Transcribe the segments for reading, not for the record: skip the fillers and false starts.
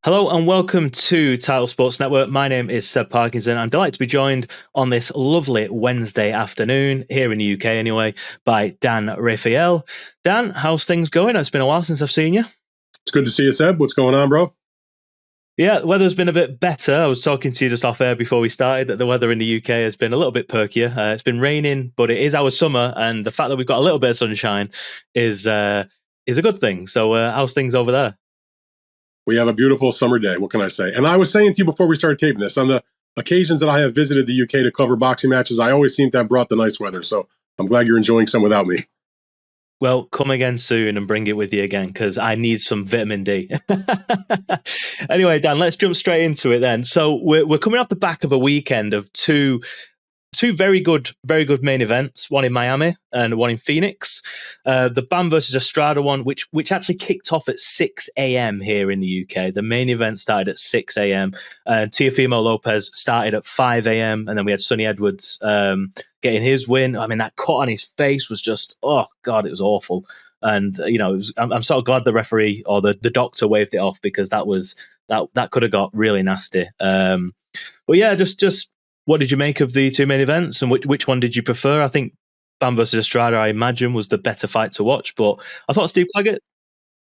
Hello and welcome to Title Sports Network. My name is Seb Parkinson. I'm delighted to be joined on this lovely Wednesday afternoon, here in the UK anyway, by Dan Rafael. Dan, how's things going? It's been a while since I've seen you. It's good to see you, Seb. What's going on, bro? Yeah, the weather's been a bit better. I was talking to you just off air before we started that the weather in the UK has been a little bit perkier. It's been raining, but it is our summer, and the fact that we've got a little bit of sunshine is a good thing. So how's things over there? We have a beautiful summer day. What can I say? And I was saying to you before we started taping this, on the occasions that I have visited the UK to cover boxing matches, I always seem to have brought the nice weather. So I'm glad you're enjoying some without me. Well, come again soon and bring it with you again, because I need some vitamin D. Anyway, Dan, let's jump straight into it then. So we're coming off the back of a weekend of two very good main events, one in Miami and one in Phoenix. The Bam versus Estrada one, which actually kicked off at 6 a.m. here in the UK. The main event started at 6 a.m. Teofimo Lopez started at 5 a.m. And then we had Sonny Edwards getting his win. I mean, that cut on his face was just, oh, God, it was awful. And, I'm sort of glad the referee or the doctor waved it off, because that could have got really nasty. But yeah, just what did you make of the two main events, and which one did you prefer? I think Bam versus Estrada, I imagine, was the better fight to watch, but I thought Steve Claggett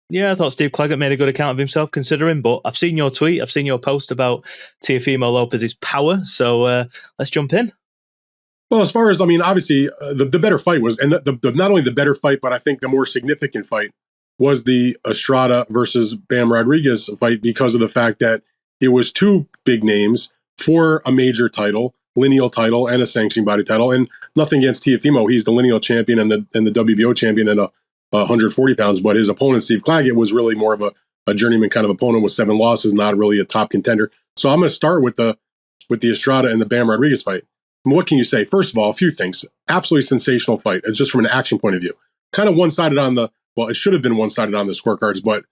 made a good account of himself considering. But I've seen your tweet, I've seen your post about Teofimo Lopez's power, so let's jump in. Well, as far as, obviously, the better fight was, and not only the better fight, but I think the more significant fight was the Estrada versus Bam Rodriguez fight, because of the fact that it was two big names for a major title, lineal title, and a sanctioning body title. And nothing against Teofimo. He's the lineal champion and the WBO champion at 140 pounds. But his opponent, Steve Claggett, was really more of a journeyman kind of opponent with 7 losses, not really a top contender. So I'm going to start with the Estrada and the Bam Rodriguez fight. And what can you say? First of all, a few things. Absolutely sensational fight, just from an action point of view. Kind of one-sided it should have been one-sided on the scorecards, but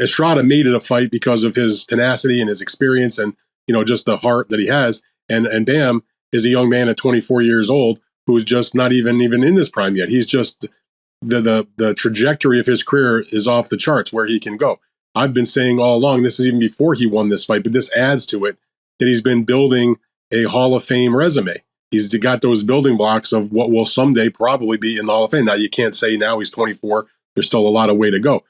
Estrada made it a fight because of his tenacity and his experience and, just the heart that he has. And Bam is a young man at 24 years old who's just not even in this prime yet. He's just, the trajectory of his career is off the charts where he can go. I've been saying all along, this is even before he won this fight, but this adds to it, that he's been building a Hall of Fame resume. He's got those building blocks of what will someday probably be in the Hall of Fame. Now, you can't say now he's 24. There's still a lot of way to go.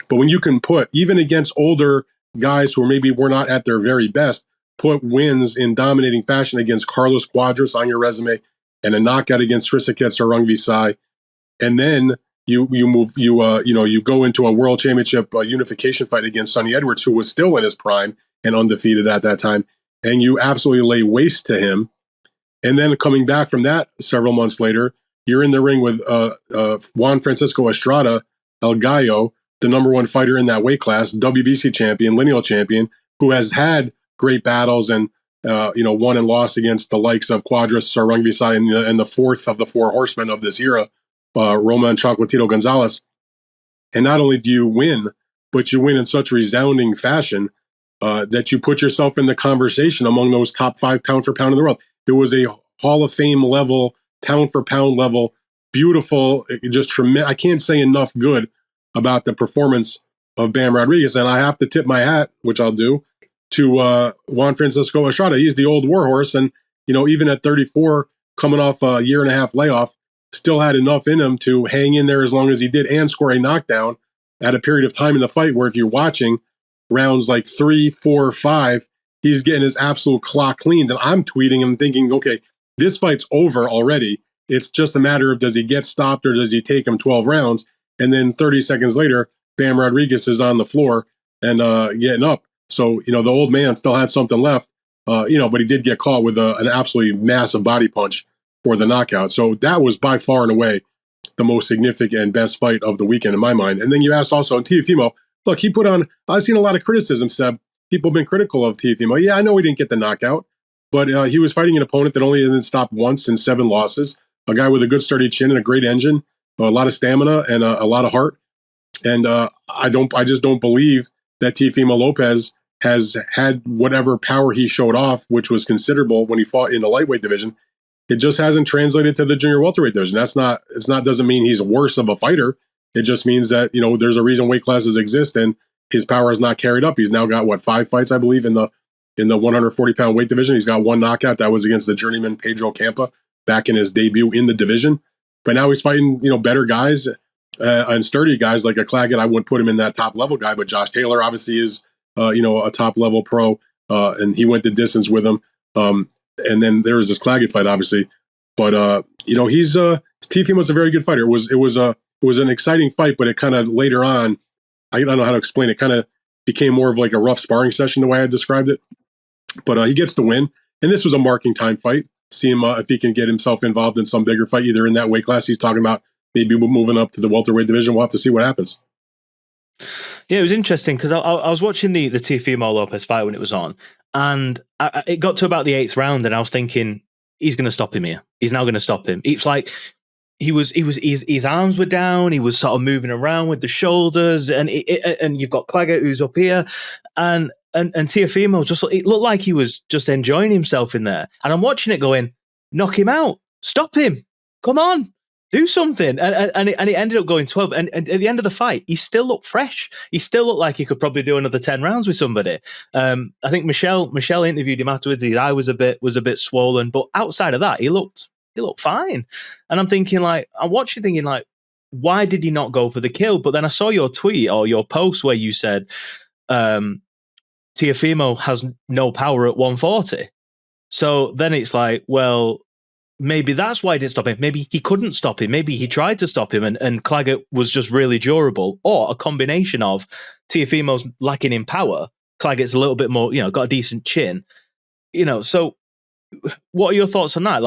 But when you can put, even against older guys who maybe were not at their very best, put wins in dominating fashion against Carlos Cuadras on your resume and a knockout against Srisaket Sarungvisai, and then you go into a world championship unification fight against Sonny Edwards, who was still in his prime and undefeated at that time, and you absolutely lay waste to him. And then coming back from that several months later, you're in the ring with Juan Francisco Estrada, El Gallo, the number one fighter in that weight class, WBC champion, lineal champion, who has had great battles and won and lost against the likes of Cuadras, Sarungvisai, and the fourth of the 4 horsemen of this era, Roman Chocolatito Gonzalez. And not only do you win, but you win in such resounding fashion that you put yourself in the conversation among those top 5 pound for pound in the world. It was a Hall of Fame level, pound for pound level, beautiful, just tremendous. I can't say enough good about the performance of Bam Rodriguez. And I have to tip my hat, which I'll do, to Juan Francisco Estrada. He's the old warhorse. And, even at 34, coming off a 1.5-year layoff, still had enough in him to hang in there as long as he did and score a knockdown at a period of time in the fight where, if you're watching rounds like 3, 4, 5, he's getting his absolute clock cleaned. And I'm tweeting and thinking, okay, this fight's over already. It's just a matter of, does he get stopped or does he take him 12 rounds? And then 30 seconds later, Bam Rodriguez is on the floor and getting up. So, the old man still had something left, but he did get caught with an absolutely massive body punch for the knockout. So that was by far and away the most significant and best fight of the weekend in my mind. And then you asked also on Teofimo. Look, he put on, I've seen a lot of criticism, Seb. People have been critical of Teofimo. Yeah, I know he didn't get the knockout, but he was fighting an opponent that only had been stopped once in 7 losses, a guy with a good sturdy chin and a great engine, a lot of stamina and a lot of heart. And I just don't believe that Teofimo Lopez has had whatever power he showed off, which was considerable when he fought in the lightweight division. It just hasn't translated to the junior welterweight division. Doesn't mean he's worse of a fighter. It just means that, there's a reason weight classes exist, and his power has not carried up. He's now got, what, 5 fights, I believe, in the 140-pound weight division. He's got 1 knockout. That was against the journeyman Pedro Campa back in his debut in the division. But now he's fighting, better guys and sturdy guys like a Claggett. I wouldn't put him in that top-level guy, but Josh Taylor obviously is, a top-level pro, and he went the distance with him. And then there was this Claggett fight, obviously. But, Teofimo's a very good fighter. It was an exciting fight, but it kind of later on, I don't know how to explain it, kind of became more of like a rough sparring session the way I described it. But he gets the win. And this was a marking time fight. See him if he can get himself involved in some bigger fight, either in that weight class he's talking about, maybe moving up to the welterweight division. We'll have to see what happens. Yeah, it was interesting because I was watching the Teofimo Lopez fight when it was on, and it got to about the 8th round, and I was thinking, he's going to stop him here. He's now going to stop him. It's like his arms were down. He was sort of moving around with the shoulders, and you've got Claggett who's up here, and Teofimo it looked like he was just enjoying himself in there. And I'm watching it going, knock him out, stop him, come on, do something. And it ended up going 12. And at the end of the fight, he still looked fresh. He still looked like he could probably do another 10 rounds with somebody. I think Michelle interviewed him afterwards. His eye was a bit swollen, but outside of that, he looked fine. And I'm thinking, I'm watching thinking, why did he not go for the kill? But then I saw your tweet or your post where you said, Teofimo has no power at 140. So then it's like, well, maybe that's why he didn't stop him. Maybe he couldn't stop him. Maybe he tried to stop him and Claggett was just really durable, or a combination of Teofimo's lacking in power. Claggett's a little bit more, got a decent chin, so what are your thoughts on that?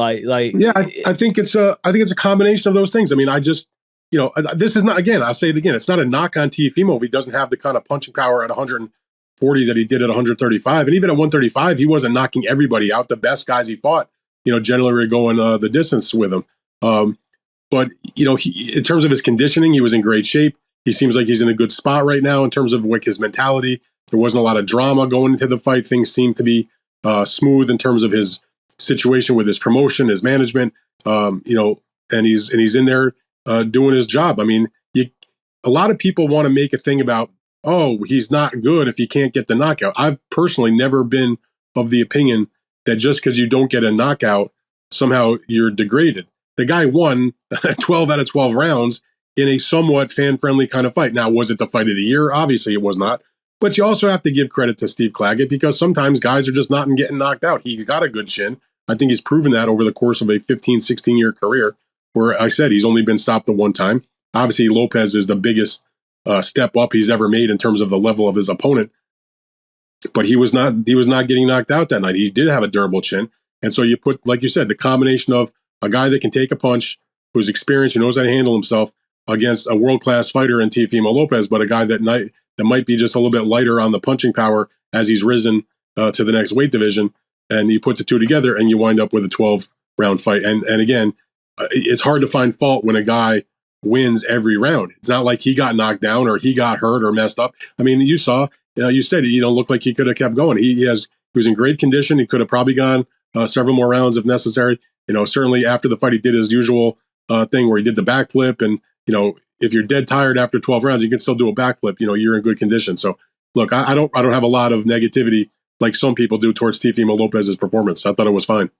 Yeah, I think it's a combination of those things. I mean, I just, this is not, again, I'll say it again, it's not a knock on Teofimo if he doesn't have the kind of punching power at 140 that he did at 135. And even at 135, he wasn't knocking everybody out. The best guys he fought, generally were going the distance with him. But, in terms of his conditioning, he was in great shape. He seems like he's in a good spot right now in terms of his mentality. There wasn't a lot of drama going into the fight. Things seemed to be smooth in terms of his situation with his promotion, his management, and he's in there doing his job. I mean, a lot of people want to make a thing about, oh, he's not good if he can't get the knockout. I've personally never been of the opinion that just because you don't get a knockout, somehow you're degraded. The guy won 12 out of 12 rounds in a somewhat fan-friendly kind of fight. Now, was it the fight of the year? Obviously, it was not. But you also have to give credit to Steve Claggett because sometimes guys are just not getting knocked out. He got a good chin. I think he's proven that over the course of a 15, 16-year career, where I said he's only been stopped the one time. Obviously, Lopez is the biggest step up he's ever made in terms of the level of his opponent. But he was not getting knocked out that night. He did have a durable chin. And so you put, like you said, the combination of a guy that can take a punch, who's experienced, who knows how to handle himself, against a world-class fighter in Teofimo Lopez, but a guy that might be just a little bit lighter on the punching power as he's risen to the next weight division. And you put the two together and you wind up with a 12-round fight. And again, it's hard to find fault when a guy wins every round. It's not like he got knocked down or he got hurt or messed up. I mean, you saw, you said he don't look like he could have kept going. He was in great condition. He could have probably gone several more rounds if necessary. Certainly after the fight, he did his usual thing where he did the backflip. And, if you're dead tired after 12 rounds, you can still do a backflip. You're in good condition. So look, I don't have a lot of negativity like some people do towards Teofimo Lopez's performance. I thought it was fine.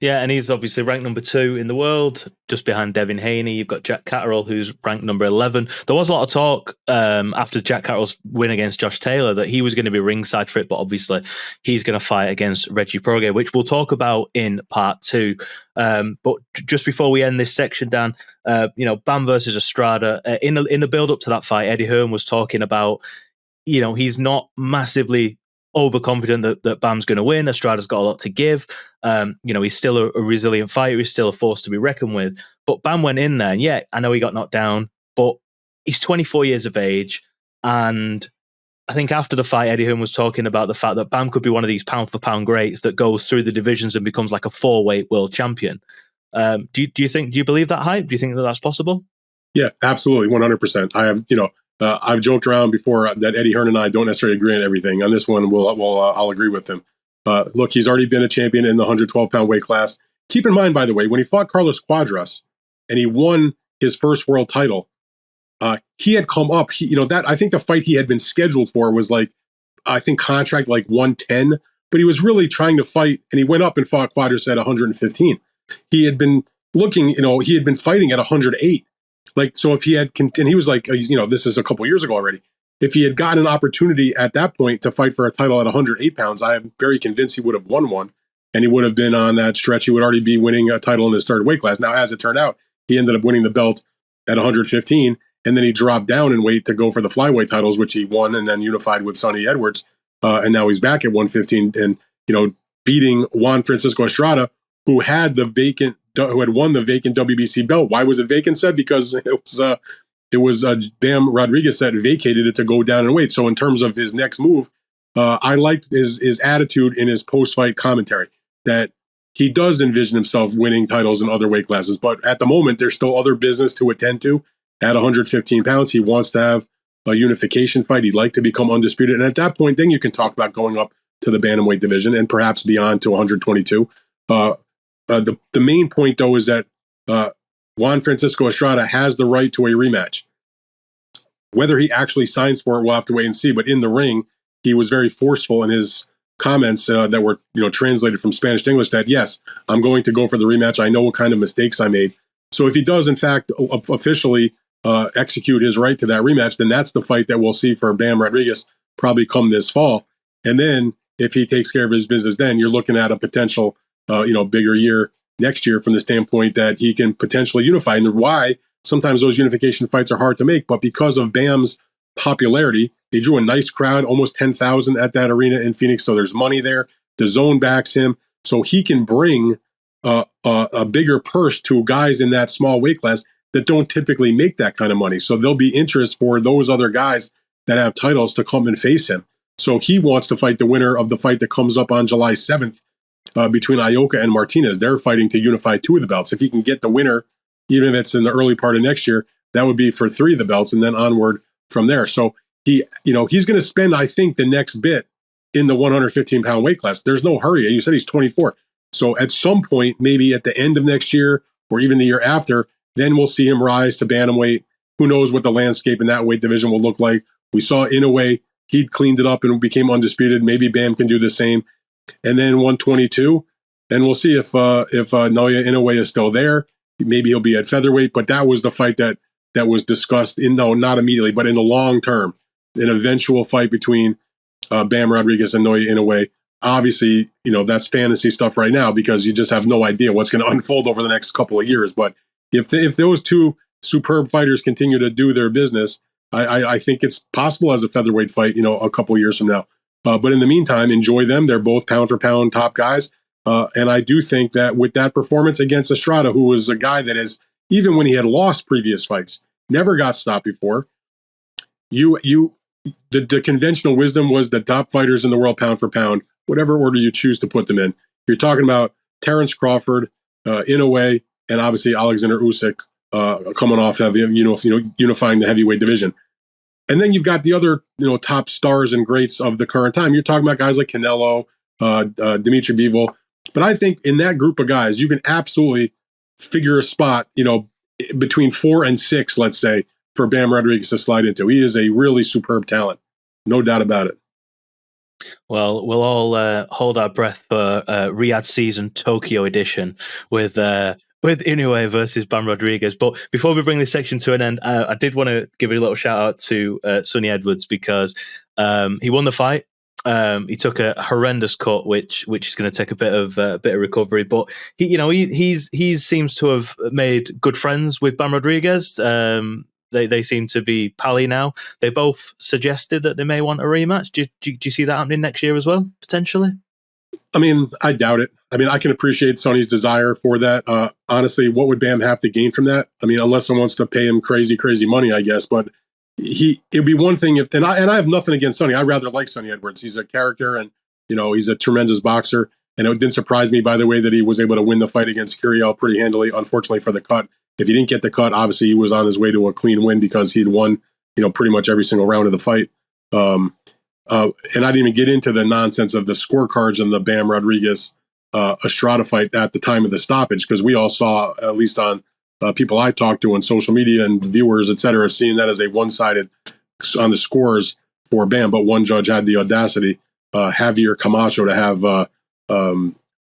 Yeah, and he's obviously ranked number 2 in the world, just behind Devin Haney. You've got Jack Catterall, who's ranked number 11. There was a lot of talk after Jack Catterall's win against Josh Taylor that he was going to be ringside for it, but obviously he's going to fight against Catterall-Prograis, which we'll talk about in part 2. But just before we end this section, Dan, Bam versus Estrada, in the build-up to that fight, Eddie Hearn was talking about, he's not massively overconfident that Bam's going to win. Estrada's got a lot to give. He's still a resilient fighter. He's still a force to be reckoned with. But Bam went in there, and yeah, I know he got knocked down, but he's 24 years of age. And I think after the fight, Eddie Hearn was talking about the fact that Bam could be one of these pound-for-pound greats that goes through the divisions and becomes like a 4-weight world champion. Do you believe that hype? Do you think that that's possible? Yeah, absolutely, 100%. I have, I've joked around before that Eddie Hearn and I don't necessarily agree on everything. On this one, I'll agree with him. Look, he's already been a champion in the 112-pound weight class. Keep in mind, by the way, when he fought Carlos Cuadras and he won his first world title, he had come up. That I think the fight he had been scheduled for was like, I think contract like 110, but he was really trying to fight, and he went up and fought Quadras at 115. He had been looking, he had been fighting at 108. Like, so if he had, and he was like, this is a couple years ago already. If he had gotten an opportunity at that point to fight for a title at 108 pounds, I am very convinced he would have won one, and he would have been on that stretch. He would already be winning a title in his third weight class. Now, as it turned out, he ended up winning the belt at 115, and then he dropped down in weight to go for the flyweight titles, which he won, and then unified with Sonny Edwards. And now he's back at 115 and, beating Juan Francisco Estrada, who had won the vacant WBC belt. Why was it vacant, Seb? Because it was Bam Rodriguez that vacated it to go down in weight. So in terms of his next move, I liked his attitude in his post-fight commentary that he does envision himself winning titles in other weight classes. But at the moment, there's still other business to attend to. At 115 pounds, he wants to have a unification fight. He'd like to become undisputed. And at that point, then you can talk about going up to the bantamweight division and perhaps beyond to 122. The main point, though, is that Juan Francisco Estrada has the right to a rematch. Whether he actually signs for it, we'll have to wait and see. But in the ring, he was very forceful in his comments that were translated from Spanish to English that, yes, I'm going to go for the rematch. I know what kind of mistakes I made. So if he does, in fact, officially execute his right to that rematch, then that's the fight that we'll see for Bam Rodriguez probably come this fall. And then if he takes care of his business, then you're looking at a potential, bigger year next year from the standpoint that he can potentially unify. And why sometimes those unification fights are hard to make, but because of Bam's popularity, they drew a nice crowd, almost 10,000 at that arena in Phoenix. So there's money there. The zone backs him. So he can bring a bigger purse to guys in that small weight class that don't typically make that kind of money. So there'll be interest for those other guys that have titles to come and face him. So he wants to fight the winner of the fight that comes up on July 7th between Ioka and Martinez. They're fighting to unify 2 of the belts. If he can get the winner, even if it's in the early part of next year, that would be for 3 of the belts and then onward from there. So he's going to spend, I think, the next bit in the 115-pound weight class. There's no hurry. You said he's 24. So at some point, maybe at the end of next year or even the year after, then we'll see him rise to bantamweight. Who knows what the landscape in that weight division will look like. We saw Inoue, he cleaned it up and became undisputed. Maybe Bam can do the same. And then 122, and we'll see if Naoya Inoue is still there. Maybe he'll be at featherweight, but that was the fight that was discussed not immediately, but in the long term, an eventual fight between Bam Rodriguez and Naoya Inoue. Obviously, that's fantasy stuff right now because you just have no idea what's going to unfold over the next couple of years. But if those 2 superb fighters continue to do their business, I think it's possible as a featherweight fight, a couple of years from now. But in the meantime, enjoy them. They're both pound for pound top guys. And I do think that with that performance against Estrada, who was a guy that is, even when he had lost previous fights, never got stopped before, the conventional wisdom was the top fighters in the world pound for pound, whatever order you choose to put them in. You're talking about Terrence Crawford, Inoue, and obviously Alexander Usyk coming off unifying the heavyweight division. And then you've got the other top stars and greats of the current time. You're talking about guys like Canelo, Dimitri Bivol. But I think in that group of guys, you can absolutely figure a spot, between 4 and 6, let's say, for Bam Rodriguez to slide into. He is a really superb talent. No doubt about it. Well, we'll all hold our breath for Riyadh season Tokyo edition with Inoue versus Bam Rodriguez. But before we bring this section to an end, I did want to give a little shout out to Sonny Edwards because he won the fight. He took a horrendous cut, which is going to take a bit of recovery. But he seems to have made good friends with Bam Rodriguez. They seem to be pally now. They both suggested that they may want a rematch. Do you see that happening next year as well, potentially? I mean, I doubt it. I mean, I can appreciate Sonny's desire for that. Honestly, what would Bam have to gain from that? I mean, unless someone wants to pay him crazy money, I guess. But it'd be one thing if, and I have nothing against Sonny. I rather like Sonny Edwards. He's a character, and he's a tremendous boxer. And it didn't surprise me, by the way, that he was able to win the fight against Curiel pretty handily. Unfortunately for the cut, if he didn't get the cut, obviously he was on his way to a clean win because he'd won, pretty much every single round of the fight. And I didn't even get into the nonsense of the scorecards and the Bam Rodriguez Estrada fight at the time of the stoppage, because we all saw, at least on people I talk to on social media and viewers, et cetera, seeing that as a one-sided on the scores for Bam. But one judge had the audacity, Javier Camacho, to have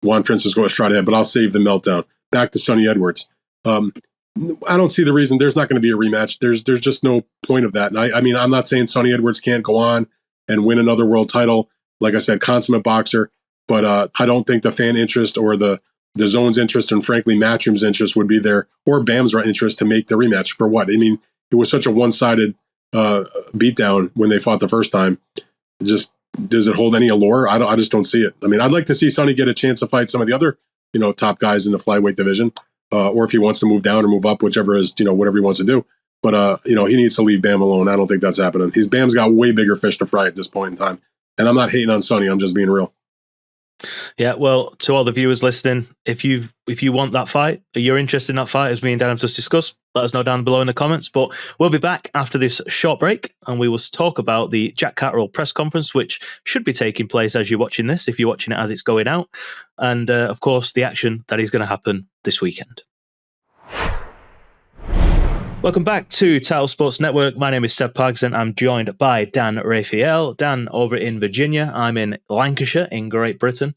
Juan Francisco Estrada. But I'll save the meltdown. Back to Sonny Edwards. I don't see the reason. There's not going to be a rematch. There's just no point of that. And I mean, I'm not saying Sonny Edwards can't go on and win another world title. Like I said, consummate boxer. But I don't think the fan interest or the zone's interest, and frankly, Matchroom's interest would be there, or Bam's interest to make the rematch. For what? I mean, it was such a one-sided beatdown when they fought the first time. Just does it hold any allure? I just don't see it. I mean, I'd like to see Sonny get a chance to fight some of the other, top guys in the flyweight division. Or if he wants to move down or move up, whichever is, whatever he wants to do. But, he needs to leave Bam alone. I don't think that's happening. Bam's got way bigger fish to fry at this point in time. And I'm not hating on Sonny. I'm just being real. Yeah, well, to all the viewers listening, if you want that fight, or you're interested in that fight, as me and Dan have just discussed, let us know down below in the comments. But we'll be back after this short break, and we will talk about the Jack Catterall press conference, which should be taking place as you're watching this, if you're watching it as it's going out. And, of course, the action that is going to happen this weekend. Welcome back to Title Sports Network. My name is Seb Parkinson. I'm joined by Dan Rafael. Dan over in Virginia. I'm in Lancashire in Great Britain.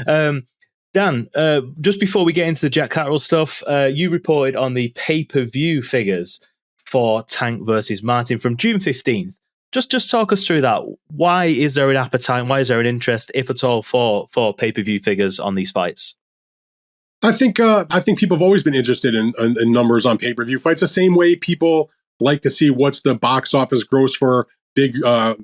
Dan, just before we get into the Jack Catterall stuff, you reported on the pay-per-view figures for Tank versus Martin from June 15th. Just talk us through that. Why is there an appetite? Why is there an interest, if at all, for pay-per-view figures on these fights? I think people have always been interested in numbers on pay-per-view fights, the same way people like to see what's the box office gross for big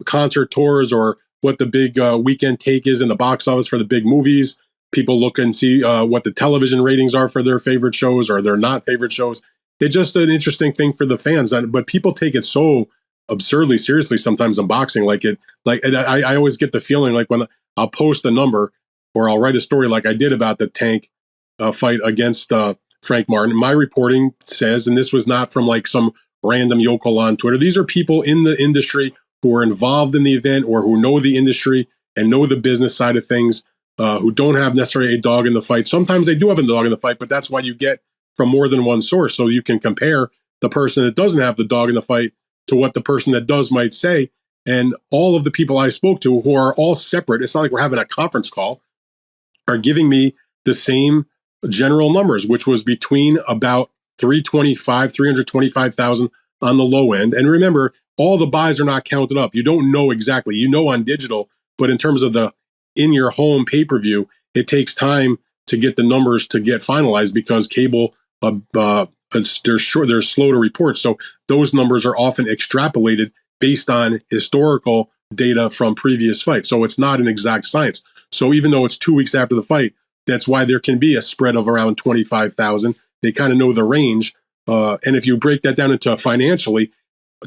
concert tours, or what the big weekend take is in the box office for the big movies. People look and see what the television ratings are for their favorite shows or their not favorite shows. It's just an interesting thing for the fans, but people take it so absurdly seriously sometimes in boxing. I always get the feeling like when I'll post a number or I'll write a story like I did about the Tank fight against Frank Martin. My reporting says, and this was not from like some random yokel on Twitter, these are people in the industry who are involved in the event or who know the industry and know the business side of things, who don't have necessarily a dog in the fight. Sometimes they do have a dog in the fight, but that's why you get from more than one source. So you can compare the person that doesn't have the dog in the fight to what the person that does might say. And all of the people I spoke to, who are all separate, it's not like we're having a conference call, are giving me the same general numbers, which was between about 325,000 on the low end. And remember, all the buys are not counted up. You don't know exactly. You know on digital, but in terms of the in your home pay-per-view, it takes time to get the numbers to get finalized because cable, they're slow to report. So those numbers are often extrapolated based on historical data from previous fights. So it's not an exact science. So even though it's 2 weeks after the fight, that's why there can be a spread of around 25,000. They kind of know the range. And if you break that down into financially,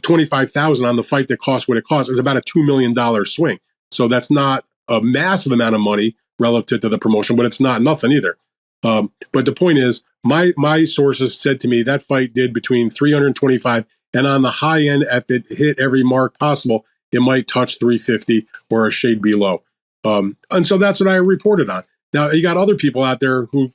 25,000 on the fight that costs what it costs is about a $2 million swing. So that's not a massive amount of money relative to the promotion, but it's not nothing either. But the point is, my sources said to me that fight did between 325 and on the high end, if it hit every mark possible, it might touch 350 or a shade below. And so that's what I reported on. Now, you got other people out there who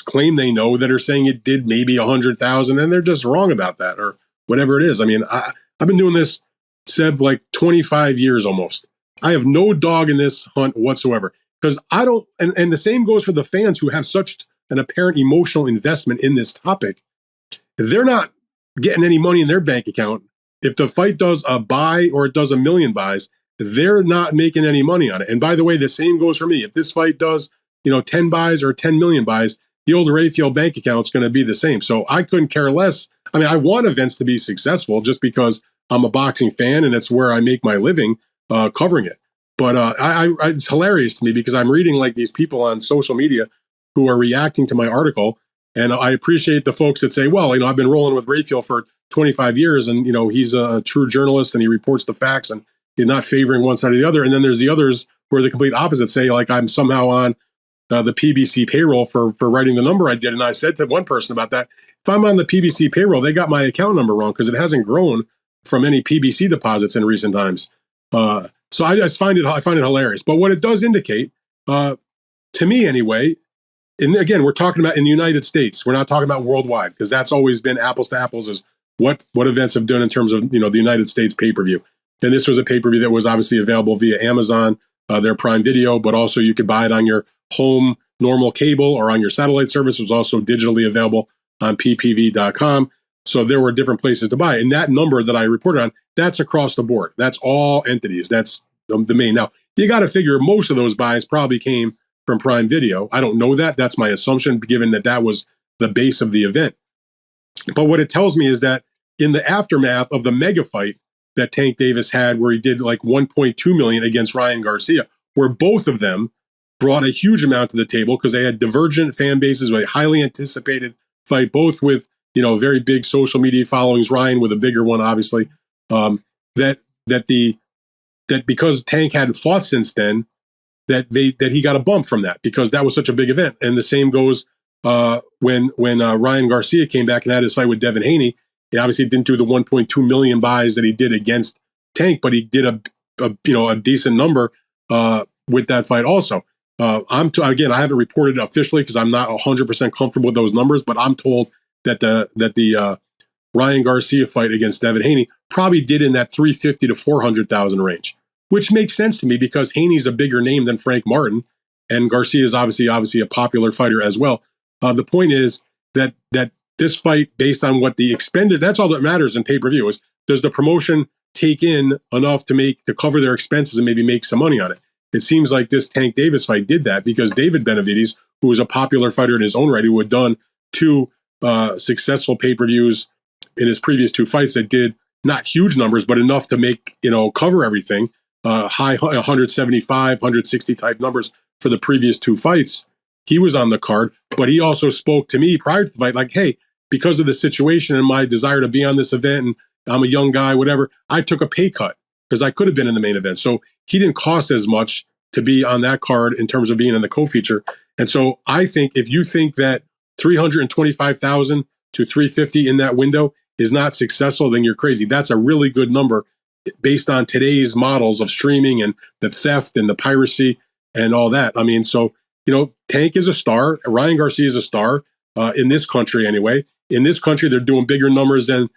claim they know that are saying it did maybe 100,000, and they're just wrong about that or whatever it is. I mean, I've been doing this, Seb, like 25 years almost. I have no dog in this hunt whatsoever because I don't, and the same goes for the fans who have such an apparent emotional investment in this topic. They're not getting any money in their bank account. If the fight does a buy or it does 1 million buys, they're not making any money on it. And by the way, the same goes for me. If this fight does 10 buys or 10 million buys, the old Rafael bank account is going to be the same. So I couldn't care less. I mean, I want events to be successful just because I'm a boxing fan and it's where I make my living covering it. But it's hilarious to me because I'm reading like these people on social media who are reacting to my article. And I appreciate the folks that say, well, I've been rolling with Rafael for 25 years and, he's a true journalist and he reports the facts and he's not favoring one side or the other. And then there's the others who are the complete opposite, say like I'm somehow on the PBC payroll for writing the number I did. And I said to one person about that, if I'm on the PBC payroll, they got my account number wrong because it hasn't grown from any PBC deposits in recent times. So I find it hilarious. But what it does indicate, to me anyway, and again, we're talking about in the United States. We're not talking about worldwide, because that's always been apples to apples is what events have done in terms of, the United States pay-per-view. And this was a pay-per-view that was obviously available via Amazon, their Prime Video, but also you could buy it on your home normal cable or on your satellite service. It was also digitally available on ppv.com. So there were different places to buy it. And that number that I reported on, that's across the board. That's all entities. That's the main. Now, you got to figure most of those buys probably came from Prime Video. I don't know that. That's my assumption, given that was the base of the event. But what it tells me is that in the aftermath of the mega fight that Tank Davis had, where he did like 1.2 million against Ryan Garcia, where both of them brought a huge amount to the table because they had divergent fan bases, a highly anticipated fight, both with, very big social media followings, Ryan with a bigger one, obviously, that because Tank hadn't fought since then, that he got a bump from that because that was such a big event. And the same goes when Ryan Garcia came back and had his fight with Devin Haney. He obviously didn't do the 1.2 million buys that he did against Tank, but he did a decent number with that fight also. Again, I haven't reported it officially because I'm not 100% comfortable with those numbers, but I'm told that the Ryan Garcia fight against Devin Haney probably did in that 350 to 400,000 range, which makes sense to me because Haney's a bigger name than Frank Martin, and Garcia is obviously a popular fighter as well. The point is that this fight, based on what the expended, that's all that matters in pay-per-view, is does the promotion take in enough to cover their expenses and maybe make some money on it? It seems like this Tank Davis fight did that because David Benavides, who was a popular fighter in his own right, who had done two successful pay-per-views in his previous two fights that did not huge numbers, but enough to make, cover everything, high 175, 160 type numbers for the previous two fights. He was on the card, but he also spoke to me prior to the fight, like, hey, because of the situation and my desire to be on this event, and I'm a young guy, whatever, I took a pay cut because I could have been in the main event. So he didn't cost as much to be on that card in terms of being in the co-feature. And so I think if you think that 325,000 to 350 in that window is not successful, then you're crazy. That's a really good number based on today's models of streaming and the theft and the piracy and all that. I mean, so, Tank is a star. Ryan Garcia is a star in this country anyway. In this country, they're doing bigger numbers than,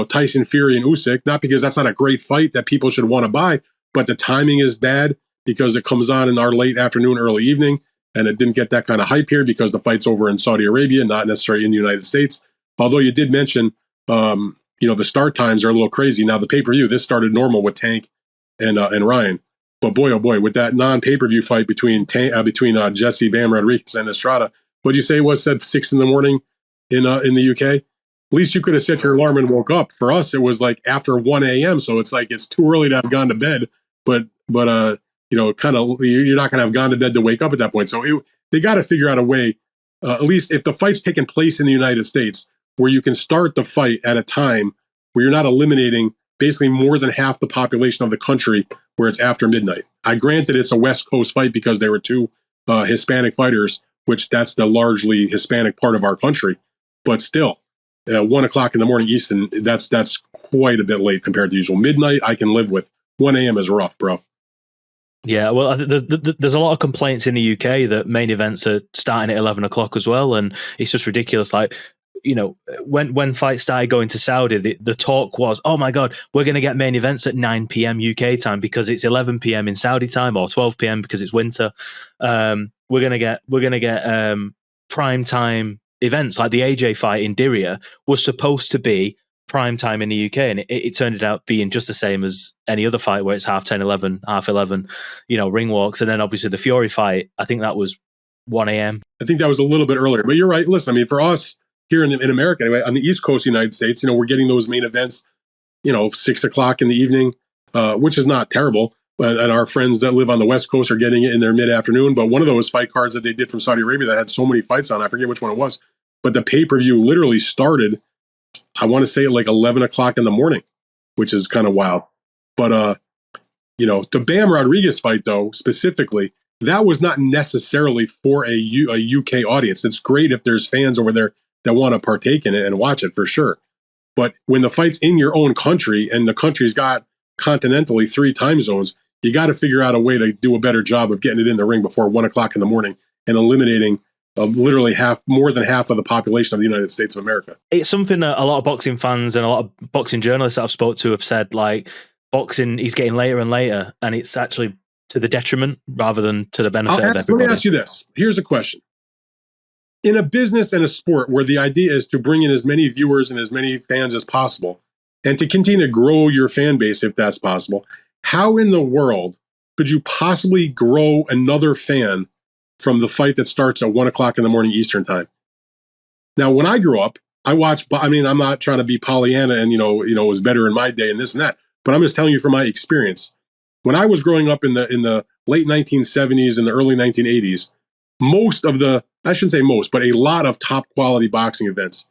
Tyson Fury and Usyk, not because that's not a great fight that people should want to buy, but the timing is bad because it comes on in our late afternoon, early evening, and it didn't get that kind of hype here because the fight's over in Saudi Arabia, not necessarily in the United States. Although you did mention, the start times are a little crazy. Now, the pay-per-view, this started normal with Tank and Ryan. But boy, oh boy, with that non-pay-per-view fight between Jesse, Bam Rodriguez, and Estrada, what'd you say it was, said 6 in the morning in the UK? At least you could have set your alarm and woke up. For us, it was like after 1 a.m., so it's like it's too early to have gone to bed. But kind of you're not going to have gone to bed to wake up at that point. So they got to figure out a way, at least if the fight's taking place in the United States, where you can start the fight at a time where you're not eliminating basically more than half the population of the country where it's after midnight. I granted it's a West Coast fight because there were two Hispanic fighters, which that's the largely Hispanic part of our country. But still, 1 o'clock in the morning Eastern, that's quite a bit late compared to usual. Midnight, I can live with. 1 a.m. is rough, bro. Yeah, well, there's a lot of complaints in the UK that main events are starting at 11 o'clock as well, and it's just ridiculous. Like, when fights started going to Saudi, the talk was, oh my God, we're going to get main events at 9 p.m. UK time because it's 11 p.m. in Saudi time, or 12 p.m. because it's winter. We're going to get prime time events like the AJ fight in Diriyah was supposed to be prime time in the UK, and it turned out being just the same as any other fight where it's 10:30, 11, half 11, ring walks. And then obviously the Fury fight, I think that was 1 a.m. I think that was a little bit earlier, but you're right. Listen, I mean, for us here in America, anyway, on the East Coast of the United States, we're getting those main events, 6 o'clock in the evening, which is not terrible. And our friends that live on the West Coast are getting it in their mid-afternoon. But one of those fight cards that they did from Saudi Arabia that had so many fights on, I forget which one it was, but the pay-per-view literally started, I want to say at like 11 o'clock in the morning, which is kind of wild. But, the Bam Rodriguez fight, though, specifically, that was not necessarily for a UK audience. It's great if there's fans over there that want to partake in it and watch it for sure. But when the fight's in your own country and the country's got continentally 3 time zones, you got to figure out a way to do a better job of getting it in the ring before 1 o'clock in the morning and eliminating literally more than half of the population of the United States of America. It's something that a lot of boxing fans and a lot of boxing journalists that I've spoke to have said, like, boxing is getting later and later, and it's actually to the detriment rather than to the benefit of everybody. Let me ask you this. Here's a question. In a business and a sport where the idea is to bring in as many viewers and as many fans as possible, and to continue to grow your fan base if that's possible, how in the world could you possibly grow another fan from the fight that starts at 1 o'clock in the morning Eastern time? Now, when I grew up, I'm not trying to be Pollyanna and, it was better in my day and this and that, but I'm just telling you from my experience. When I was growing up in the late 1970s and the early 1980s, I shouldn't say most, but a lot of top quality boxing events,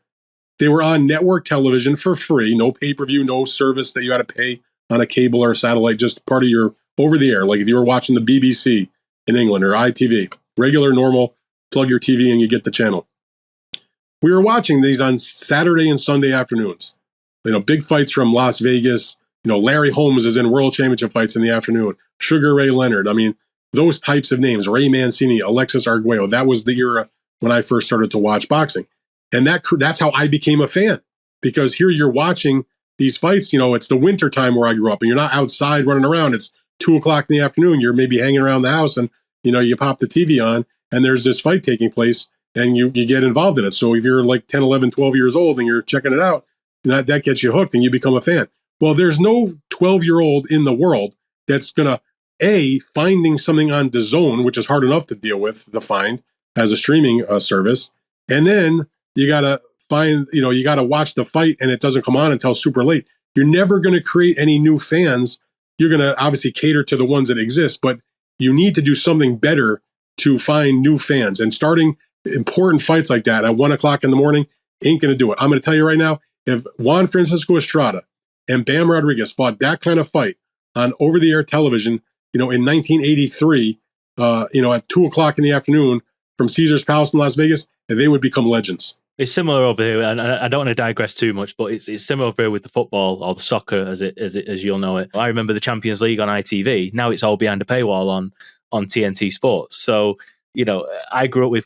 they were on network television for free, no pay-per-view, no service that you had to pay on a cable or a satellite, just part of your over the air. Like if you were watching the BBC in England or ITV, regular, normal, plug your TV and you get the channel. We were watching these on Saturday and Sunday afternoons. Big fights from Las Vegas. Larry Holmes is in world championship fights in the afternoon. Sugar Ray Leonard. I mean, those types of names. Ray Mancini, Alexis Arguello. That was the era when I first started to watch boxing. And that's how I became a fan. Because here you're watching these fights. It's the winter time where I grew up. And you're not outside running around. It's 2 o'clock in the afternoon. You're maybe hanging around the house and, you pop the TV on and there's this fight taking place and you get involved in it. So if you're like 10, 11, 12 years old and you're checking it out, that gets you hooked and you become a fan. Well, there's no 12-year-old in the world that's going to, finding something on DAZN, which is hard enough to deal with, the find as a streaming service. And then you got to you got to watch the fight and it doesn't come on until super late. You're never going to create any new fans. You're going to obviously cater to the ones that exist, but you need to do something better to find new fans. And starting important fights like that at 1 o'clock in the morning ain't going to do it. I'm going to tell you right now, if Juan Francisco Estrada and Bam Rodriguez fought that kind of fight on over-the-air television, in 1983, at 2 o'clock in the afternoon from Caesar's Palace in Las Vegas, they would become legends. It's similar over here, and I don't want to digress too much, but it's similar over here with the football or the soccer, as you'll know it. I remember the Champions League on ITV. Now it's all behind a paywall on TNT Sports. So, I grew up with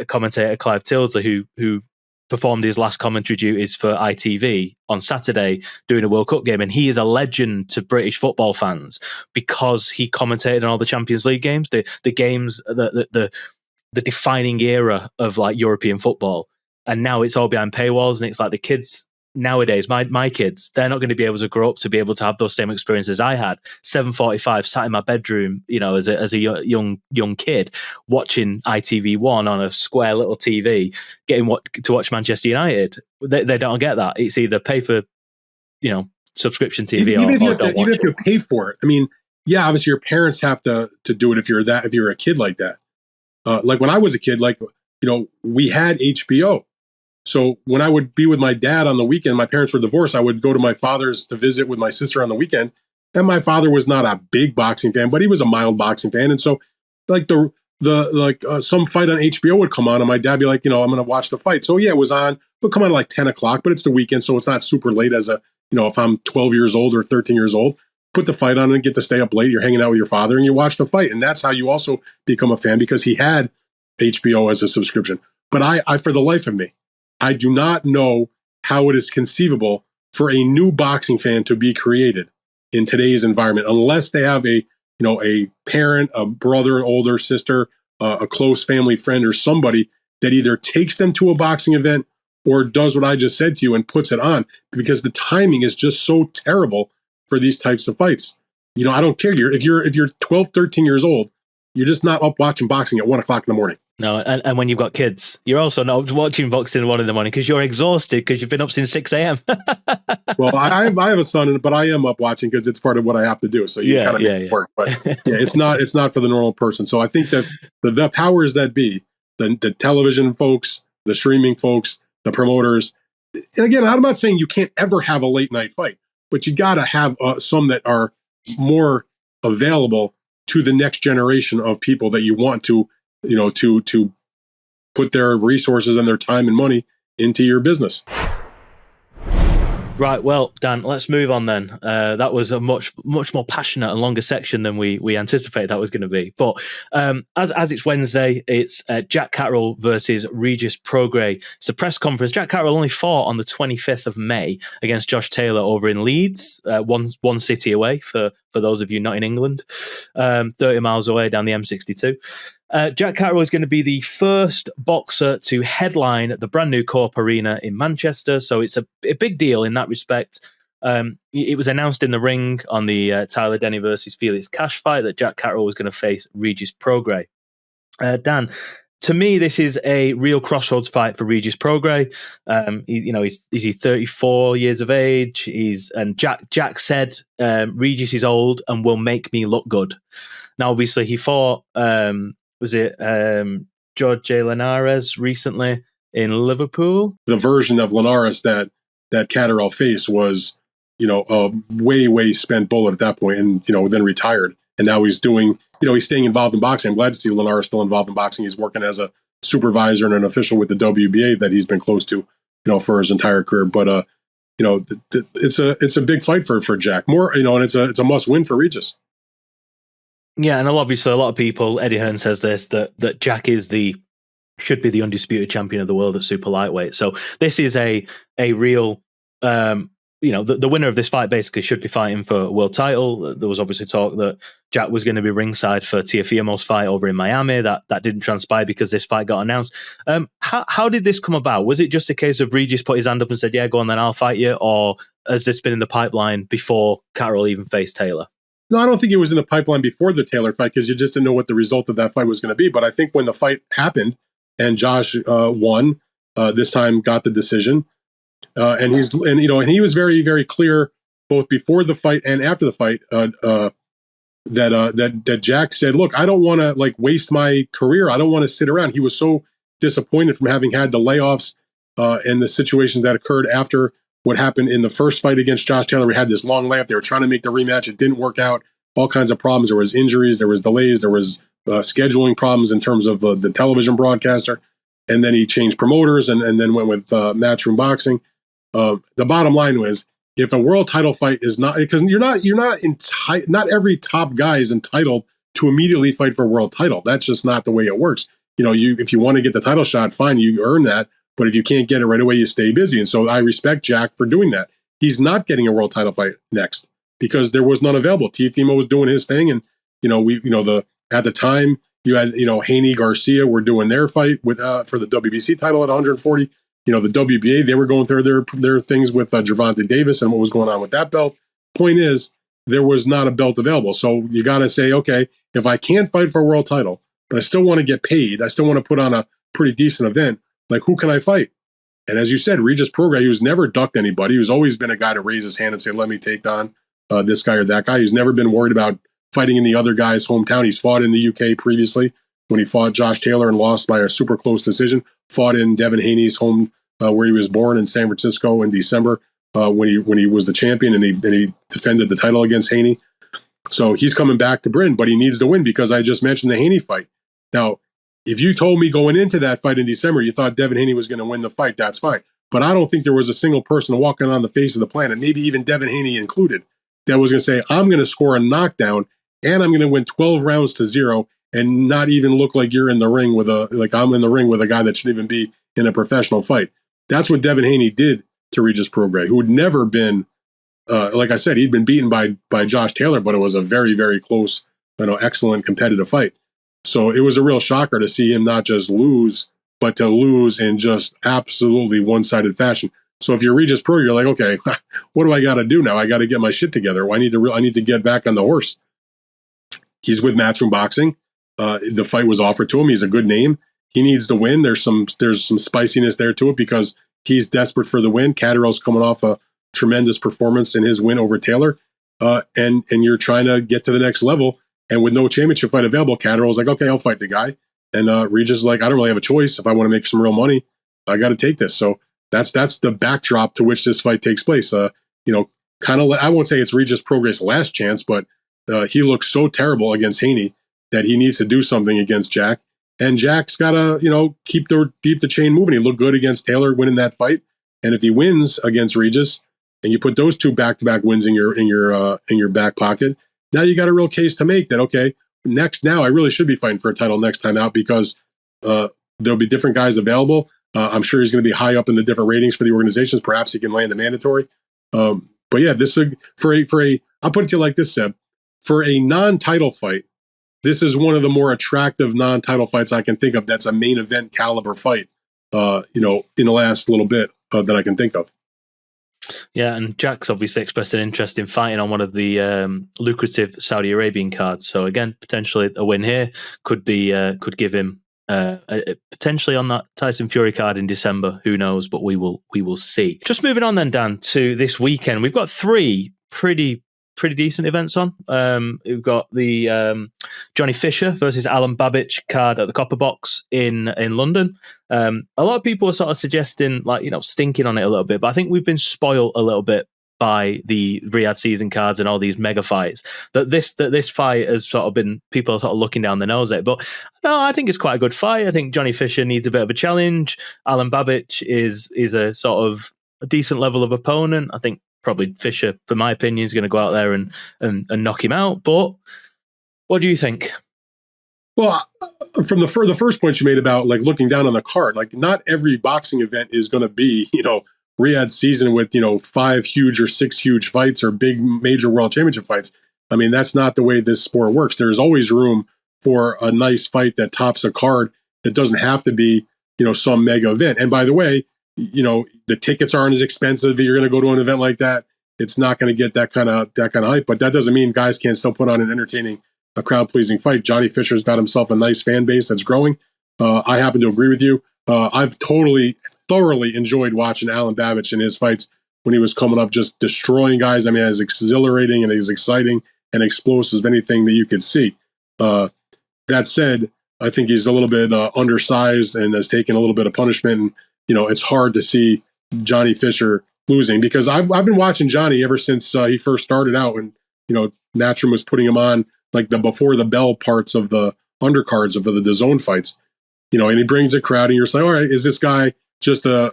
commentator Clive Tilsley, who performed his last commentary duties for ITV on Saturday doing a World Cup game, and he is a legend to British football fans because he commentated on all the Champions League games, the games, the defining era of like European football. And now it's all behind paywalls, and it's like the kids nowadays, my kids, they're not going to be able to grow up to be able to have those same experiences I had. 7:45, sat in my bedroom, as a young kid, watching ITV1 on a square little TV, getting to watch Manchester United. They don't get that. It's either pay for, subscription TV, even if you pay for it. I mean, yeah, obviously your parents have to do it if you're a kid like that. Like when I was a kid, we had HBO. So when I would be with my dad on the weekend, my parents were divorced, I would go to my father's to visit with my sister on the weekend. And my father was not a big boxing fan, but he was a mild boxing fan. And so like some fight on HBO would come on and my dad be like, I'm going to watch the fight. So yeah, it was on, but come on like 10 o'clock, but it's the weekend. So it's not super late as if I'm 12 years old or 13 years old, put the fight on and get to stay up late. You're hanging out with your father and you watch the fight. And that's how you also become a fan, because he had HBO as a subscription. But I for the life of me, I do not know how it is conceivable for a new boxing fan to be created in today's environment, unless they have a parent, a brother, an older sister, a close family friend, or somebody that either takes them to a boxing event or does what I just said to you and puts it on, because the timing is just so terrible for these types of fights. I don't care. If you're 12, 13 years old, you're just not up watching boxing at 1 o'clock in the morning. No, and when you've got kids, you're also not watching boxing at 1 in the morning because you're exhausted because you've been up since 6 a.m. Well, I have a son, but I am up watching because it's part of what I have to do. So you kind of make it work. But yeah, it's not for the normal person. So I think that the powers that be, the television folks, the streaming folks, the promoters, and again, I'm not saying you can't ever have a late night fight, but you got to have some that are more available to the next generation of people that you want to put their resources and their time and money into your business. Right, well, Dan, let's move on then. That was a much more passionate and longer section than we anticipated that was going to be. But as it's Wednesday, it's Jack Catterall versus Regis Prograis. It's a press conference. Jack Catterall only fought on the 25th of May against Josh Taylor over in Leeds, one city away for those of you not in England, 30 miles away down the M62. Jack Catterall is going to be the first boxer to headline the brand new Corp Arena in Manchester, so it's a big deal in that respect. It was announced in the ring on the Tyler Denny versus Felix Cash fight that Jack Catterall was going to face Regis Prograis. Dan, to me, this is a real crossroads fight for Regis Prograis. He's 34 years of age. Jack said Regis is old and will make me look good. Now, obviously, he fought. Was it Jorge Linares recently in Liverpool? The version of Linares that Catterall faced was, a way spent bullet at that point, and then retired. And now he's doing, he's staying involved in boxing. I'm glad to see Linares still involved in boxing. He's working as a supervisor and an official with the WBA that he's been close to, for his entire career. But it's a big fight for Jack. More, and it's a must win for Regis. Yeah, and obviously a lot of people, Eddie Hearn says this, that Jack should be the undisputed champion of the world at super lightweight. So this is a real, the winner of this fight basically should be fighting for a world title. There was obviously talk that Jack was going to be ringside for Teofimo's fight over in Miami. That didn't transpire because this fight got announced. How did this come about? Was it just a case of Regis put his hand up and said, yeah, go on then, I'll fight you? Or has this been in the pipeline before Catterall even faced Taylor? No, I don't think it was in the pipeline before the Taylor fight because you just didn't know what the result of that fight was going to be. But I think when the fight happened and Josh won, this time got the decision, and he was very, very clear both before the fight and after the fight that Jack said, "Look, I don't want to waste my career. I don't want to sit around." He was so disappointed from having had the layoffs and the situations that occurred after what happened in the first fight against Josh Taylor. We had this long layoff. They were trying to make the rematch. It didn't work out. All kinds of problems. There was injuries. There was delays. There was scheduling problems in terms of the television broadcaster. And then he changed promoters and then went with Matchroom Boxing. The bottom line was, if a world title fight is not, because not every top guy is entitled to immediately fight for a world title. That's just not the way it works. If you want to get the title shot, fine, you earn that. But if you can't get it right away, you stay busy. And so I respect Jack for doing that. He's not getting a world title fight next because there was none available. Teofimo was doing his thing. And, at the time you had, Haney Garcia were doing their fight with, for the WBC title at 140. The WBA, they were going through their things with Gervonta Davis and what was going on with that belt. Point is, there was not a belt available. So you got to say, okay, if I can't fight for a world title, but I still want to get paid, I still want to put on a pretty decent event, who can I fight? And as you said, Regis Prograis, who's never ducked anybody, who's always been a guy to raise his hand and say, let me take on this guy or that guy. He's never been worried about fighting in the other guy's hometown. He's fought in the UK previously when he fought Josh Taylor and lost by a super close decision. Fought in Devin Haney's home where he was born in San Francisco in December when he was the champion and he defended the title against Haney. So he's coming back to Britain, but he needs to win because I just mentioned the Haney fight. Now, if you told me going into that fight in December, you thought Devin Haney was going to win the fight, that's fine. But I don't think there was a single person walking on the face of the planet, maybe even Devin Haney included, that was going to say, I'm going to score a knockdown and I'm going to win 12 rounds to 0 and not even look like you're in the ring I'm in the ring with a guy that shouldn't even be in a professional fight. That's what Devin Haney did to Regis Prograis, who had never been, like I said, he'd been beaten by Josh Taylor, but it was a very, very close, excellent competitive fight. So it was a real shocker to see him not just lose, but to lose in just absolutely one-sided fashion. So if you're Regis Prograis, you're like, okay, what do I got to do now? I got to get my shit together. I need to get back on the horse. He's with Matchroom Boxing. The fight was offered to him. He's a good name. He needs to win. There's some spiciness there to it because he's desperate for the win. Catterall's coming off a tremendous performance in his win over Taylor, and you're trying to get to the next level. And with no championship fight available, Catterall's like, okay, I'll fight the guy. And Regis is like, I don't really have a choice. If I want to make some real money, I got to take this. So that's the backdrop to which this fight takes place. I won't say it's Regis Prograis' last chance, but he looks so terrible against Haney that he needs to do something against Jack. And Jack's got to, keep the chain moving. He looked good against Taylor winning that fight. And if he wins against Regis, and you put those two back-to-back wins in your back pocket, now you got a real case to make that, okay, now I really should be fighting for a title next time out because there'll be different guys available. I'm sure he's going to be high up in the different ratings for the organizations. Perhaps he can land a mandatory. But yeah, this is I'll put it to you like this, Seb. For a non-title fight, this is one of the more attractive non-title fights I can think of. That's a main event caliber fight, in the last little bit that I can think of. Yeah, and Jack's obviously expressed an interest in fighting on one of the lucrative Saudi Arabian cards. So again, potentially a win here could give him potentially on that Tyson Fury card in December. Who knows? But we will see. Just moving on then, Dan, to this weekend. We've got 3 pretty decent events on. We've got the Johnny Fisher versus Alan Babic card at the Copper Box in London. A lot of people are sort of suggesting, stinking on it a little bit, but I think we've been spoiled a little bit by the Riyadh season cards and all these mega fights. That this fight has sort of been, people are sort of looking down their nose at it. But no, I think it's quite a good fight. I think Johnny Fisher needs a bit of a challenge. Alan Babic is a sort of a decent level of opponent. I think probably Fisher, for my opinion, is going to go out there and knock him out. But what do you think? Well, from the first point you made about looking down on the card, not every boxing event is going to be, Riyadh season with, 5 huge or 6 huge fights or big major world championship fights. I mean, that's not the way this sport works. There's always room for a nice fight that tops a card that doesn't have to be, some mega event. And by the way, the tickets aren't as expensive. You're going to go to an event like that. It's not going to get that kind of hype, but that doesn't mean guys can't still put on an entertaining, a crowd-pleasing fight. Johnny Fisher's got himself a nice fan base that's growing. I happen to agree with you. I've thoroughly enjoyed watching Alan Babic in his fights when he was coming up, just destroying guys. I mean, as exhilarating and as exciting and explosive as anything that you could see. That said, I think he's a little bit undersized and has taken a little bit of punishment. And, it's hard to see Johnny Fisher losing because I've been watching Johnny ever since he first started out, and Matchroom was putting him on the before the bell parts of the undercards of the zone fights. And he brings a crowd, and you're just like, all right, is this guy just a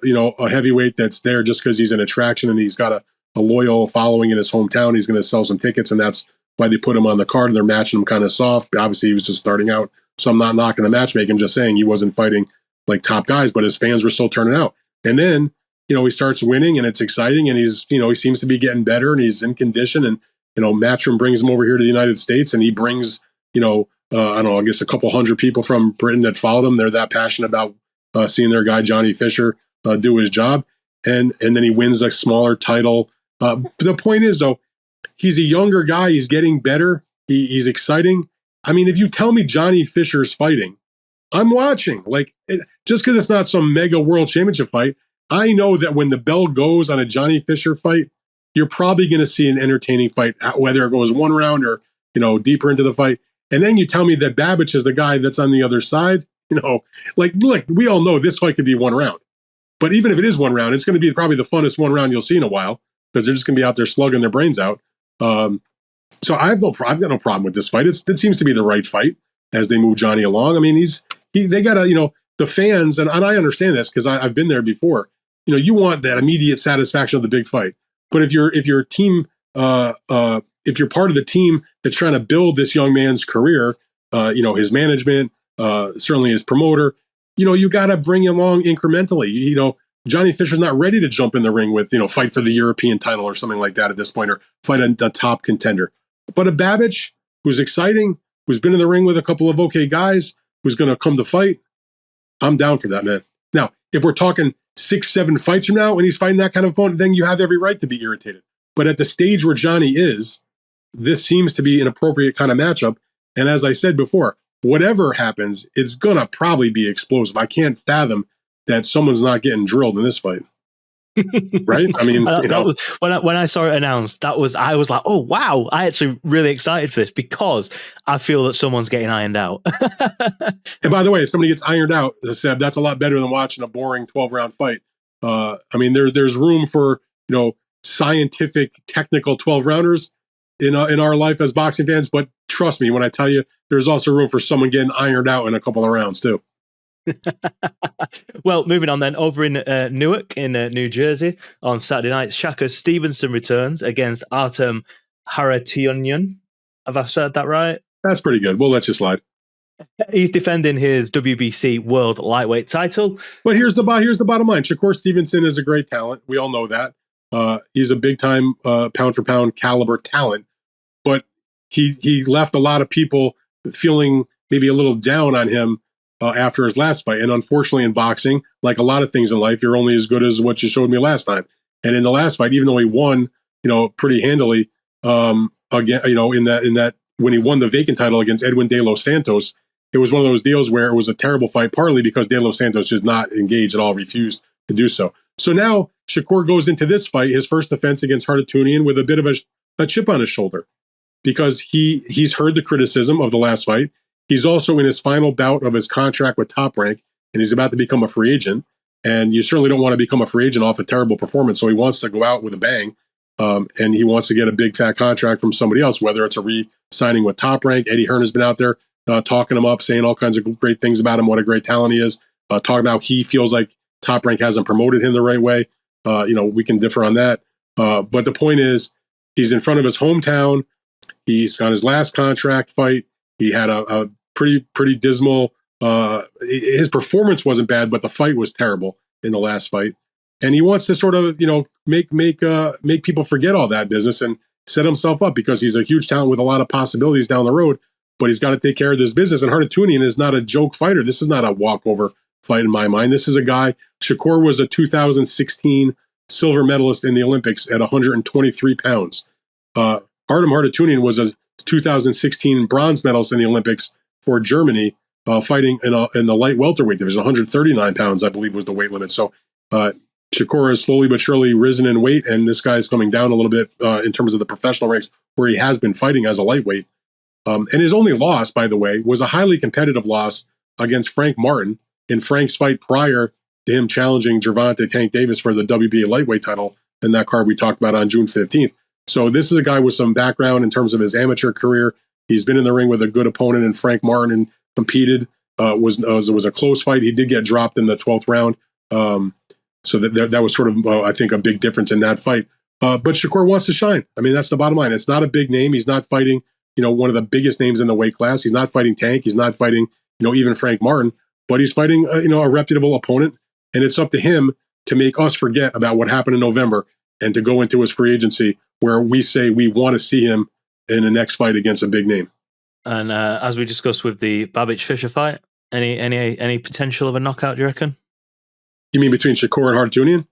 heavyweight that's there just because he's an attraction and he's got a loyal following in his hometown? He's going to sell some tickets, and that's why they put him on the card, and they're matching him kind of soft. Obviously, he was just starting out, so I'm not knocking the matchmaking. I'm just saying he wasn't fighting top guys, but his fans were still turning out. And then, he starts winning, and it's exciting, and he's, he seems to be getting better, and he's in condition, and, Matchroom brings him over here to the United States, and he brings, I don't know, I guess a couple hundred people from Britain that followed him. They're that passionate about seeing their guy Johnny Fisher do his job, and then he wins a smaller title. The point is, though, he's a younger guy. He's getting better. He's exciting. I mean, if you tell me Johnny Fisher's fighting, I'm watching. Just because it's not some mega world championship fight, I know that when the bell goes on a Johnny Fisher fight, you're probably going to see an entertaining fight, whether it goes one round or deeper into the fight. And then you tell me that Babic is the guy that's on the other side. Look, we all know this fight could be one round. But even if it is one round, it's going to be probably the funnest one round you'll see in a while because they're just going to be out there slugging their brains out. So I've got no problem with this fight. It seems to be the right fight as they move Johnny along. I mean, they got to, the fans, and I understand this because I've been there before. You want that immediate satisfaction of the big fight. But if your team, if you're part of the team that's trying to build this young man's career, his management, certainly his promoter, you got to bring him along incrementally. Johnny Fisher's not ready to jump in the ring with, fight for the European title or something like that at this point, or fight a top contender. But a Babic who's exciting, who's been in the ring with a couple of okay guys, who's going to come to fight, I'm down for that, man. Now, if we're talking 6-7 fights from now and he's fighting that kind of opponent, then you have every right to be irritated. But at the stage where Johnny is, this seems to be an appropriate kind of matchup. And as I said before, whatever happens, it's going to probably be explosive. I can't fathom that someone's not getting drilled in this fight. Right? I mean, that was, when I saw it announced, I was like, oh, wow. I actually really excited for this because I feel that someone's getting ironed out. And by the way, if somebody gets ironed out, Seb, that's a lot better than watching a boring 12-round fight. I mean, there's room for, scientific, technical 12-rounders in our life as boxing fans. But trust me when I tell you, there's also room for someone getting ironed out in a couple of rounds too. Well, moving on then, over in Newark in New Jersey on Saturday night, Shakur Stevenson returns against Artem Harutyunyan. Have I said that right? That's pretty good. We'll let you slide. He's defending his WBC World Lightweight title. But here's the bottom line. Shakur Stevenson is a great talent. We all know that. He's a big-time pound-for-pound caliber talent. But he left a lot of people feeling maybe a little down on him after his last fight. And unfortunately in boxing, like a lot of things in life, you're only as good as what you showed me last time. And in the last fight, even though he won, pretty handily, again, in that when he won the vacant title against Edwin De Los Santos, it was one of those deals where it was a terrible fight, partly because De Los Santos just not engaged at all, refused to do so. So now Shakur goes into this fight, his first defense against Harutyunyan, with a bit of a chip on his shoulder, because he's heard the criticism of the last fight. He's also in his final bout of his contract with Top Rank, and he's about to become a free agent. And you certainly don't want to become a free agent off a terrible performance. So he wants to go out with a bang, and he wants to get a big fat contract from somebody else, whether it's a re-signing with Top Rank. Eddie Hearn has been out there talking him up, saying all kinds of great things about him, what a great talent he is, talking about he feels like Top Rank hasn't promoted him the right way. We can differ on that. But the point is, he's in front of his hometown. He's got his last contract fight. He had a pretty dismal, his performance wasn't bad, but the fight was terrible in the last fight. And he wants to sort of, make people forget all that business and set himself up, because he's a huge talent with a lot of possibilities down the road, but he's got to take care of this business. And Harutyunyan is not a joke fighter. This is not a walkover fight in my mind. This is a guy, Shakur was a 2016 silver medalist in the Olympics at 123 pounds. Artem Harutyunyan was a 2016 bronze medalist in the Olympics for Germany, fighting in the light welterweight division. 139 pounds, I believe, was the weight limit. So Shakur has slowly but surely risen in weight, and this guy's coming down a little bit in terms of the professional ranks, where he has been fighting as a lightweight. And his only loss, by the way, was a highly competitive loss against Frank Martin in Frank's fight prior to him challenging Gervonta Tank Davis for the WBA lightweight title in that card we talked about on June 15th. So this is a guy with some background in terms of his amateur career. He's been in the ring with a good opponent, and Frank Martin, and competed. It was a close fight. He did get dropped in the 12th round. So that was sort of, I think, a big difference in that fight. But Shakur wants to shine. I mean, that's the bottom line. It's not a big name. He's not fighting, one of the biggest names in the weight class. He's not fighting Tank. He's not fighting, even Frank Martin. But he's fighting, a reputable opponent. And it's up to him to make us forget about what happened in November and to go into his free agency, where we say we want to see him in the next fight against a big name. And as we discussed with the Babic Fisher fight, any potential of a knockout, do you reckon? You mean between Shakur and Harutyunyan?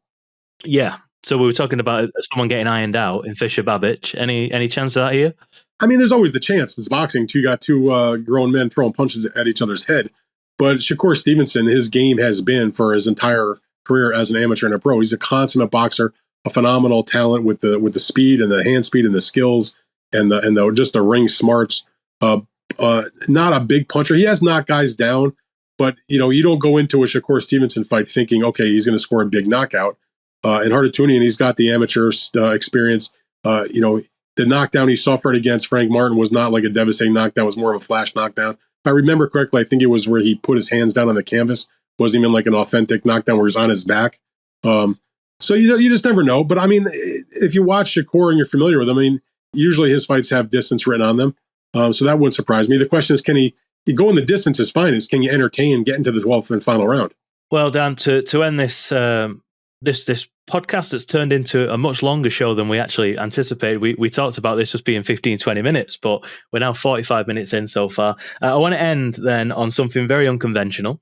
Yeah. So we were talking about someone getting ironed out in Fisher Babic. Any chance of that here? I mean, there's always the chance. It's boxing. You got two grown men throwing punches at each other's head. But Shakur Stevenson, his game has been for his entire career as an amateur and a pro. He's a consummate boxer, a phenomenal talent with the speed and the hand speed and the skills and the just the ring smarts. Not a big puncher. He has knocked guys down, but you don't go into a Shakur Stevenson fight thinking, okay, he's going to score a big knockout. In Harutyunyan, he's got the amateur experience. The knockdown he suffered against Frank Martin was not like a devastating knockdown. It was more of a flash knockdown. If I remember correctly, I think it was where he put his hands down on the canvas. Wasn't even like an authentic knockdown where he's on his back. So you just never know. But I mean, if you watch Shakur and you're familiar with him, I mean, usually his fights have distance written on them. So that wouldn't surprise me. The question is, can he go in the distance is fine. Can you entertain, get into the 12th and final round? Well, Dan, to end this this podcast that's turned into a much longer show than we actually anticipated. We talked about this just being 15, 20 minutes, but we're now 45 minutes in so far. I want to end then on something very unconventional.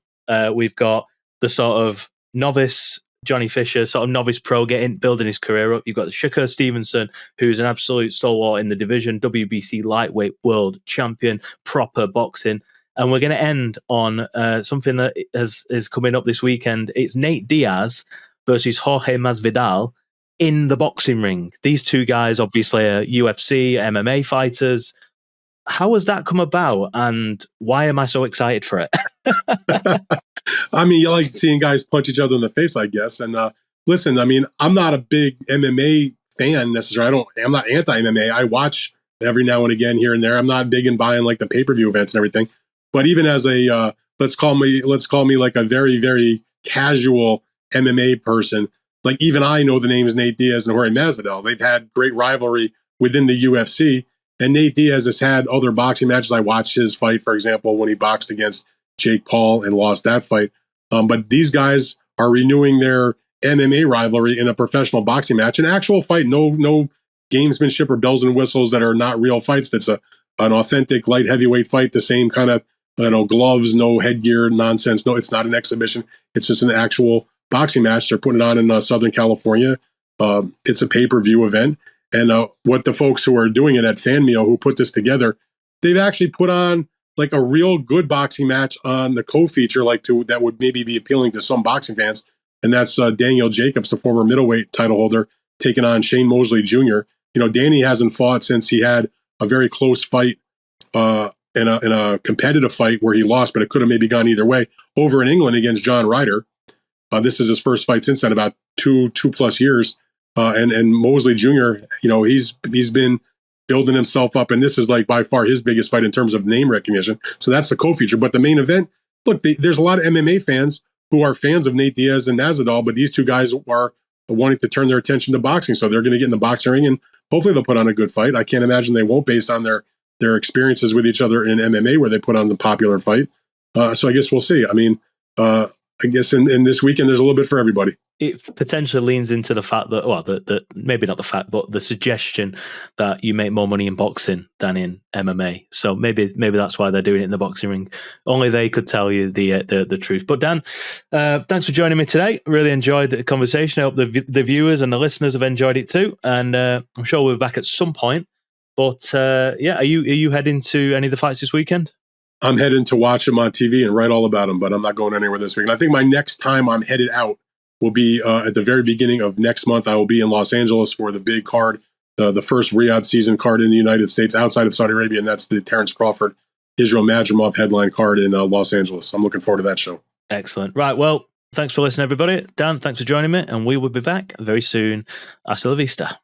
We've got the sort of novice Johnny Fisher, sort of novice pro building his career up. You've got Shakur Stevenson, who's an absolute stalwart in the division, WBC lightweight world champion, proper boxing. And we're going to end on something that is coming up this weekend. It's Nate Diaz versus Jorge Masvidal in the boxing ring. These two guys obviously are UFC, MMA fighters. How has that come about, and why am I so excited for it? I mean, you like seeing guys punch each other in the face, I guess. And listen, I mean, I'm not a big MMA fan necessarily. I'm not anti-MMA. I watch every now and again here and there. I'm not big in buying like the pay-per-view events and everything. But even as a let's call me like a very, very casual MMA person. Like even I know the names Nate Diaz and Jorge Masvidal. They've had great rivalry within the UFC. And Nate Diaz has had other boxing matches. I watched his fight, for example, when he boxed against Jake Paul and lost that fight. But these guys are renewing their MMA rivalry in a professional boxing match, an actual fight, no gamesmanship or bells and whistles that are not real fights. That's an authentic light heavyweight fight, the same kind of gloves, no headgear nonsense. No, it's not an exhibition. It's just an actual boxing match. They're putting it on in Southern California. It's a pay-per-view event. And what the folks who are doing it at FanMeo, who put this together, they've actually put on like a real good boxing match on the co-feature, that would maybe be appealing to some boxing fans. And that's Daniel Jacobs, the former middleweight title holder, taking on Shane Mosley Jr. Danny hasn't fought since he had a very close fight in a competitive fight where he lost, but it could have maybe gone either way, over in England against John Ryder. This is his first fight since then, about two plus years. And Mosley Jr., he's been building himself up, and this is like by far his biggest fight in terms of name recognition. So that's the co-feature. But the main event, look, there's a lot of MMA fans who are fans of Nate Diaz and Masvidal, but these two guys are wanting to turn their attention to boxing. So they're going to get in the boxing ring, and hopefully they'll put on a good fight. I can't imagine they won't, based on their experiences with each other in MMA, where they put on some popular fight. So I guess we'll see. I mean, I guess in this weekend, there's a little bit for everybody. It potentially leans into the fact that, well, maybe not the fact, but the suggestion that you make more money in boxing than in MMA. So maybe that's why they're doing it in the boxing ring. Only they could tell you the truth. But Dan, thanks for joining me today. Really enjoyed the conversation. I hope the viewers and the listeners have enjoyed it too. And I'm sure we'll be back at some point. But are you heading to any of the fights this weekend? I'm heading to watch them on TV and write all about them, but I'm not going anywhere this week. And I think my next time I'm headed out will be at the very beginning of next month. I will be in Los Angeles for the big card, the first Riyadh season card in the United States outside of Saudi Arabia, and that's the Terrence Crawford, Israel Madrimov headline card in Los Angeles. I'm looking forward to that show. Excellent. Right, well, thanks for listening, everybody. Dan, thanks for joining me, and we will be back very soon. Hasta la vista.